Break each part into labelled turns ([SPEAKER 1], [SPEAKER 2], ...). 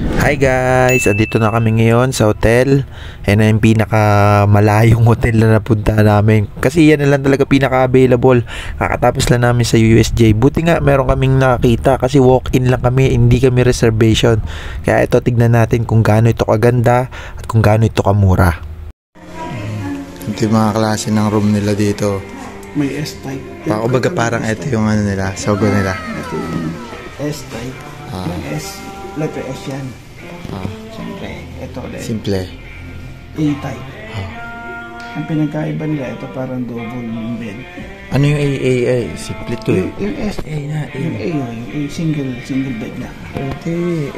[SPEAKER 1] Hi guys! Andito na kami ngayon sa hotel. Ayan na yung pinakamalayong hotel na napunta namin. Kasi yan na lang talaga pinaka-available. Kakatapos lang namin sa USJ. Buti nga meron kaming nakakita kasi walk-in lang kami. Hindi kami reservation. Kaya ito, tignan natin kung gaano ito kaganda at kung gaano ito kamura. Ito yung mga klase ng room nila dito.
[SPEAKER 2] May S-type.
[SPEAKER 1] Kumbaga parang ito yung ano nila, sogo nila.
[SPEAKER 2] Ito yung S-type. Yung S, letter S yan. Siyempre, ito ulit.
[SPEAKER 1] Simple.
[SPEAKER 2] A-type. Ang pinagkaiba nila, ito parang double yung bed.
[SPEAKER 1] Ano yung A? Simple to eh.
[SPEAKER 2] Yung S,
[SPEAKER 1] A na.
[SPEAKER 2] yung A, yung A, single bed na.
[SPEAKER 1] Ito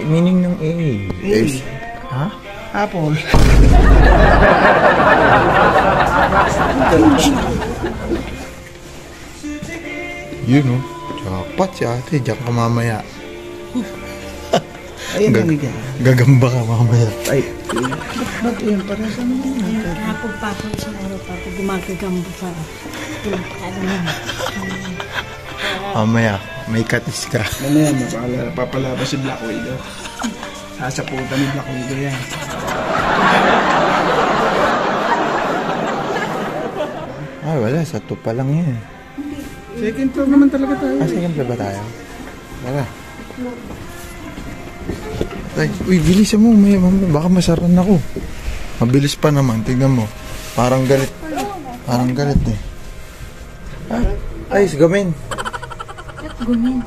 [SPEAKER 1] meaning ng A. Ha?
[SPEAKER 2] Apple.
[SPEAKER 1] Yun o. Jackpot si ate. Diyan ka mamaya.
[SPEAKER 2] Ayun lang yan.
[SPEAKER 1] Gagamba ka mamaya.
[SPEAKER 2] Ay, ba't yun? Parang sa mga
[SPEAKER 3] Napagpapag sa araw pa pag gumagagambo sa
[SPEAKER 1] Mamaya. May katis ka.
[SPEAKER 2] Mamaya, papalabas si Black Widow. Sasaputan ni Black Widow yan.
[SPEAKER 1] Ay, wala. Sa tupa lang yan.
[SPEAKER 2] Second floor naman talaga tayo.
[SPEAKER 1] Second floor ba tayo? Wala. Ay, uy, bilisan mo. Baka masaran ako. Mabilis pa naman. Tignan mo. Parang galit. Parang galit eh. Ay, gamin.
[SPEAKER 3] gumin.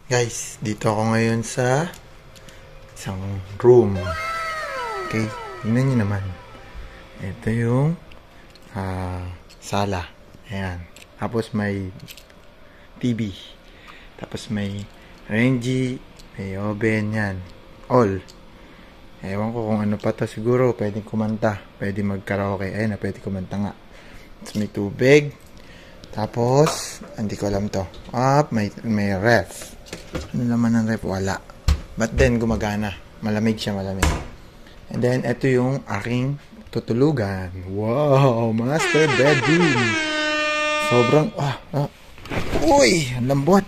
[SPEAKER 1] Guys, dito ako ngayon sa isang room. Okay, tingnan nyo naman. Ito yung sala. Ayan. Tapos may TV. Tapos may Renji, may oven, yan. All. Ewan ko kung ano pa to. Siguro pwedeng kumanta. Pwede mag-karaoke. Ayun na, pwede kumanta nga. Tapos may tubig. Tapos, hindi ko alam to. May ref. Ano naman ang ref? Wala. But then, gumagana. Malamig siya, malamig. And then, ito yung aking tutulugan. Wow! Master bedroom. Sobrang, uy! Ang lambot.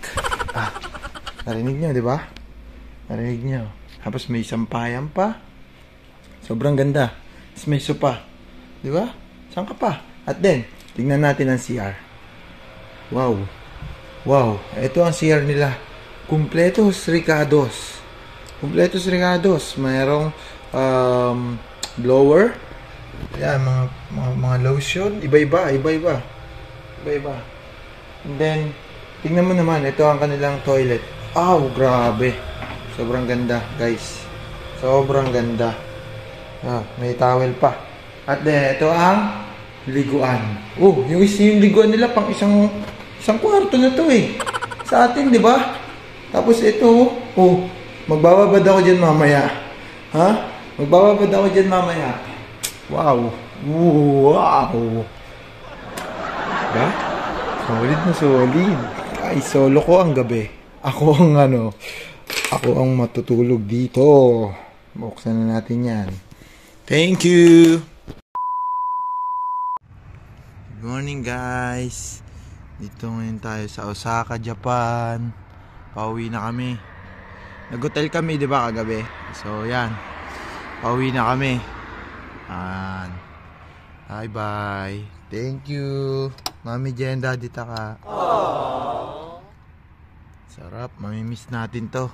[SPEAKER 1] Narinig nyo, di ba? Narinig nyo. Tapos may sampayan pa. Sobrang ganda. Tapos may sopa. Di ba? Saan ka pa? At then, tingnan natin ang CR. Wow. Wow. Ito ang CR nila. Completos Ricados. Completos Ricados. Mayroong blower. Ayan, mga lotion. Iba-iba. And then, tingnan mo naman. Ito ang kanilang toilet. Grabe. Sobrang ganda, guys. Sobrang ganda. May towel pa. At then, ito ang liguan. Yung liguan nila pang isang kwarto na to eh. Sa atin, di ba? Tapos ito, magbababad ako dyan mamaya. Magbababad ako dyan mamaya. Wow. Wow. Diba? Solid na solid. Ay, solo ko ang gabi. Ako ang matutulog dito. Buksan na natin yan. Thank you. Good morning, guys. Dito ngayon tayo sa Osaka, Japan. Pauwi na kami. Nag-hotel kami, di ba, kagabi? So, yan. Pauwi na kami. Bye-bye. Thank you. Mami Jen, Daddy Taka. Sarap. Mamimiss natin to.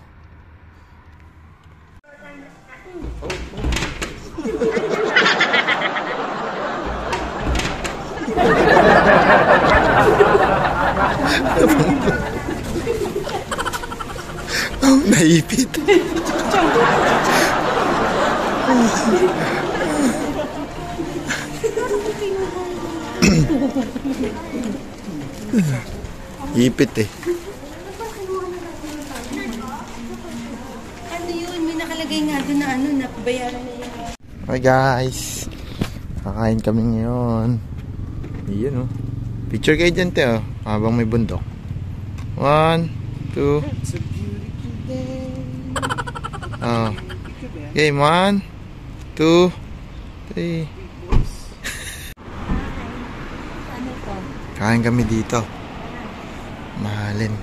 [SPEAKER 1] Naipit. Ipit eh.
[SPEAKER 3] Ano yun? May nakalagay nga doon na napabayaran na yun.
[SPEAKER 1] Hi guys. Kakain kami ngayon. Iyan Picture kayo dyan te habang may bundok. 1, 2.
[SPEAKER 2] It's a beautiful day.
[SPEAKER 1] Game 1, 2, 3.
[SPEAKER 3] Ano to?
[SPEAKER 1] Kain kami dito. Mahalin.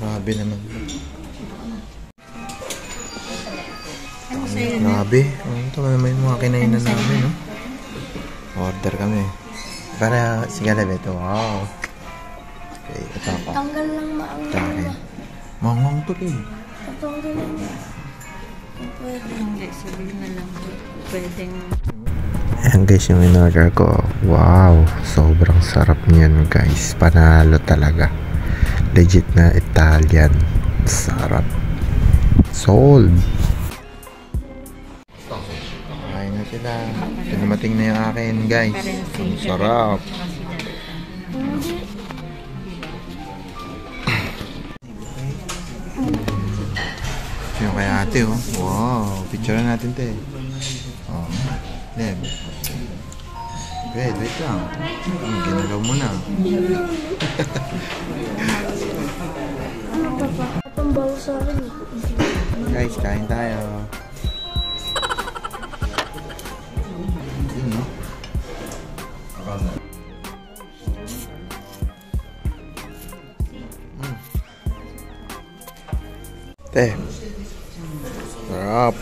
[SPEAKER 1] Grabe naman.
[SPEAKER 3] Ano sa'yo na?
[SPEAKER 1] Grabe. Ito naman yung mga kinainan namin, no? Order kami. Para sigala beto. Wow. Okay, ito ako.
[SPEAKER 4] Tanggal lang maanggal
[SPEAKER 1] Tanggal.
[SPEAKER 4] na.
[SPEAKER 1] Mangong to rin.
[SPEAKER 4] Tatanggal lang. Kung pwede.
[SPEAKER 3] Hindi, sabihin na lang. Pwedeng...
[SPEAKER 1] Ayan guys, yung in-order ko. Wow, sobrang sarap niyan guys. Panalo talaga. Legit na Italian. Sarap. Sold. Kain na sila. Dumating na yung akin guys. Ang sarap. Yung kay ate oh. Wow, picture natin te. Oh. Then. Wait lang. Ginalaw mo na.
[SPEAKER 4] Itong bawa sa akin.
[SPEAKER 1] Guys, kain tayo. Te. Sarap.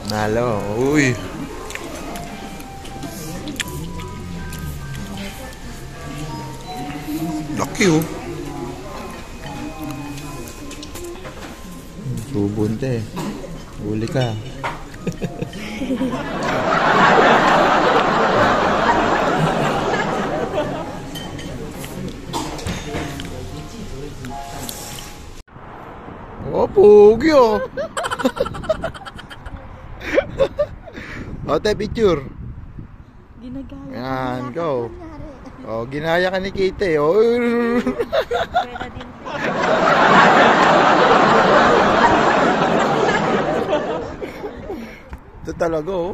[SPEAKER 1] Nalo. Uy. Laki oh. Subon te. Huli ka. Oh, pogi oh. Ote, picture.
[SPEAKER 4] Ginagaya.
[SPEAKER 1] Yan, go. Oh, ginaya ka ni Kite. Oh. Ito talaga oh.